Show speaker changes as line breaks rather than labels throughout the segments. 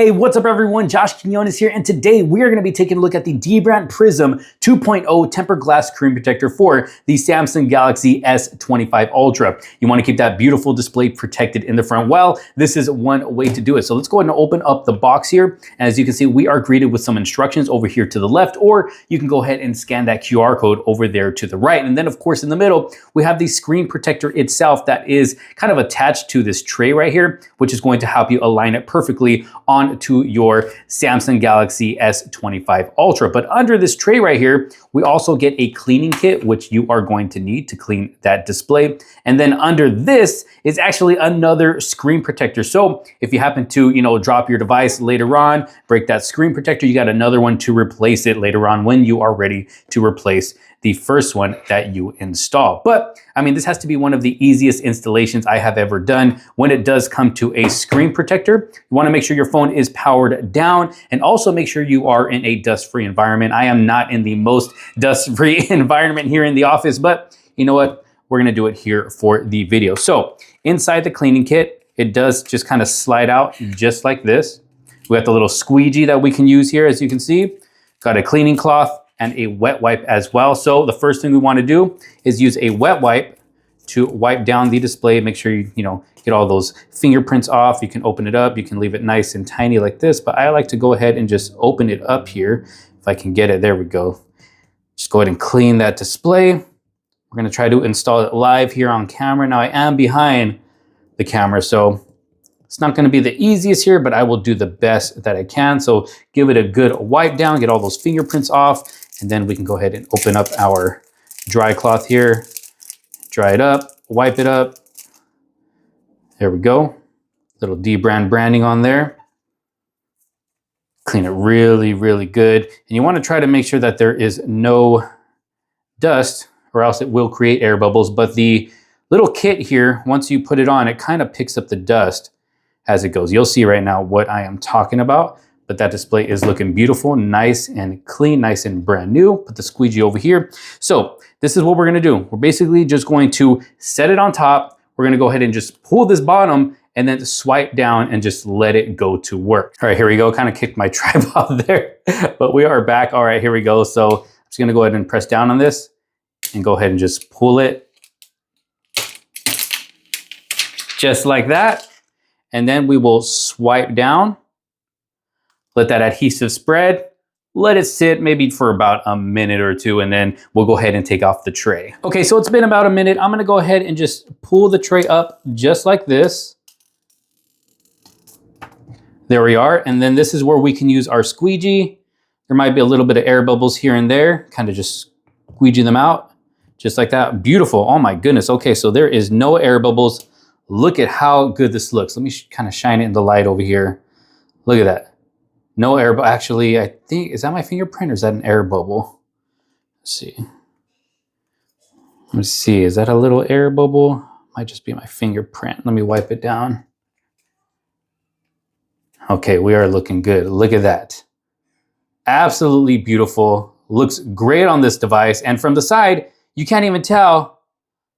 Hey, what's up everyone? Josh Quinones here, and today we are going to be taking a look at the Dbrand Prism 2.0 tempered glass screen protector for the Samsung Galaxy S25 Ultra. You want to keep that beautiful display protected in the front. Well, this is one way to do it. So let's go ahead and open up the box here. And as you can see, we are greeted with some instructions over here to the left, or you can go ahead and scan that QR code over there to the right. And then of course in the middle, we have the screen protector itself that is kind of attached to this tray right here, which is going to help you align it perfectly onto your Samsung Galaxy S25 Ultra. But under this tray right here, we also get a cleaning kit, which you are going to need to clean that display. And then under this is actually another screen protector. So if you happen to, drop your device later on, break that screen protector, you got another one to replace it later on when you are ready to replace the first one that you install. But I mean, this has to be one of the easiest installations I have ever done when it does come to a screen protector. You want to make sure your phone is powered down and also make sure you are in a dust-free environment. I am not in the most dust-free environment here in the office, but you know what? We're gonna do it here for the video. So inside the cleaning kit, it does just kind of slide out just like this. We got the little squeegee that we can use here, as you can see. Got a cleaning cloth and a wet wipe as well. So the first thing we want to do is use a wet wipe to wipe down the display. Make sure you get all those fingerprints off. You can open it up. You can leave it nice and tiny like this, but I like to go ahead and just open it up here. If I can get it, there we go. Just go ahead and clean that display. We're gonna try to install it live here on camera. Now I am behind the camera, so it's not gonna be the easiest here, but I will do the best that I can. So give it a good wipe down, get all those fingerprints off, and then we can go ahead and open up our dry cloth here, dry it up, wipe it up. There we go. Little Dbrand branding on there. Clean it really, really good. And you want to try to make sure that there is no dust, or else it will create air bubbles. But the little kit here, once you put it on, it kind of picks up the dust as it goes. You'll see right now what I am talking about. But that display is looking beautiful, nice and clean, nice and brand new. Put the squeegee over here. So this is what we're gonna do. We're basically just going to set it on top. We're gonna go ahead and just pull this bottom and then swipe down and just let it go to work. All right, here we go. Kind of kicked my tripod there, but we are back. All right, here we go. So I'm just gonna go ahead and press down on this and go ahead and just pull it just like that. And then we will swipe down. Let that adhesive spread, let it sit maybe for about a minute or two, and then we'll go ahead and take off the tray. Okay, so it's been about a minute. I'm gonna go ahead and just pull the tray up just like this. There we are, and then this is where we can use our squeegee. There might be a little bit of air bubbles here and there, kind of just squeegee them out, just like that. Beautiful, oh my goodness. Okay, so there is no air bubbles. Look at how good this looks. Let me kind of shine it in the light over here. Look at that. No air bubble. Actually, I think, is that my fingerprint or is that an air bubble? Let's see. Let's see, is that a little air bubble? Might just be my fingerprint. Let me wipe it down. Okay, we are looking good. Look at that. Absolutely beautiful. Looks great on this device. And from the side, you can't even tell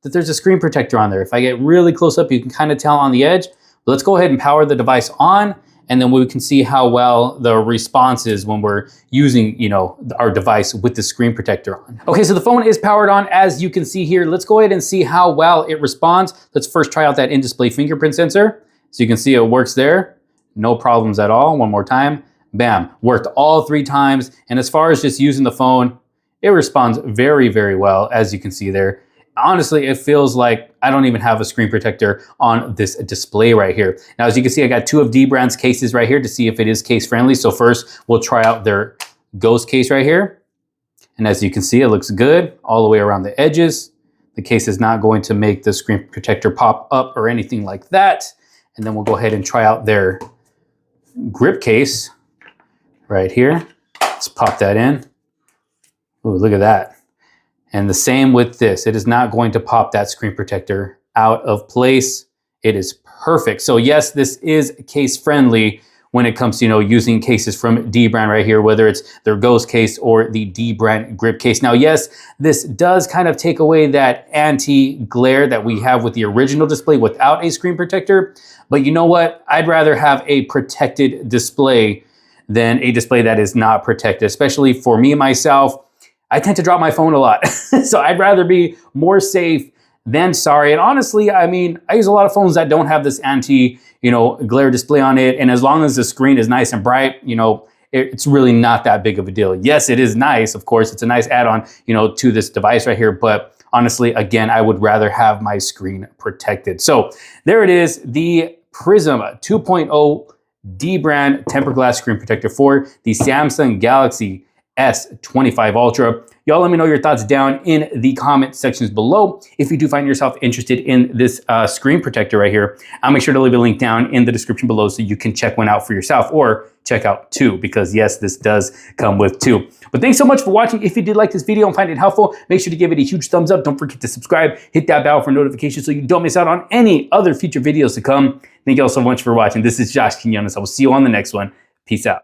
that there's a screen protector on there. If I get really close up, you can kind of tell on the edge. But let's go ahead and power the device on, and then we can see how well the response is when we're using, our device with the screen protector on. Okay, so the phone is powered on, as you can see here. Let's go ahead and see how well it responds. Let's first try out that in-display fingerprint sensor. So you can see it works there. No problems at all. One more time. Bam, worked all 3 times. And as far as just using the phone, it responds very, very well, as you can see there. Honestly, it feels like I don't even have a screen protector on this display right here. Now, as you can see, I got 2 of Dbrand's cases right here to see if it is case friendly. So first, we'll try out their Ghost case right here. And as you can see, it looks good all the way around the edges. The case is not going to make the screen protector pop up or anything like that. And then we'll go ahead and try out their grip case right here. Let's pop that in. Ooh, look at that. And the same with this. It is not going to pop that screen protector out of place. It is perfect. So yes, this is case friendly when it comes to, using cases from Dbrand right here, whether it's their Ghost case or the Dbrand Grip case. Now, yes, this does kind of take away that anti-glare that we have with the original display without a screen protector. But you know what? I'd rather have a protected display than a display that is not protected, especially for me, myself. I tend to drop my phone a lot. So I'd rather be more safe than sorry. And honestly, I mean, I use a lot of phones that don't have this glare display on it. And as long as the screen is nice and bright, it's really not that big of a deal. Yes, it is nice. Of course, it's a nice add-on, to this device right here. But honestly, again, I would rather have my screen protected. So there it is, the Prism 2.0 Dbrand tempered glass screen protector for the Samsung Galaxy S25 Ultra. Y'all let me know your thoughts down in the comment sections below. If you do find yourself interested in this screen protector right here, I'll make sure to leave a link down in the description below so you can check one out for yourself, or check out two, because yes, this does come with two. But thanks so much for watching. If you did like this video and find it helpful, make sure to give it a huge thumbs up. Don't forget to subscribe, hit that bell for notifications so you don't miss out on any other future videos to come. Thank you all so much for watching. This is Josh Quinones. I will see you on the next one. Peace out.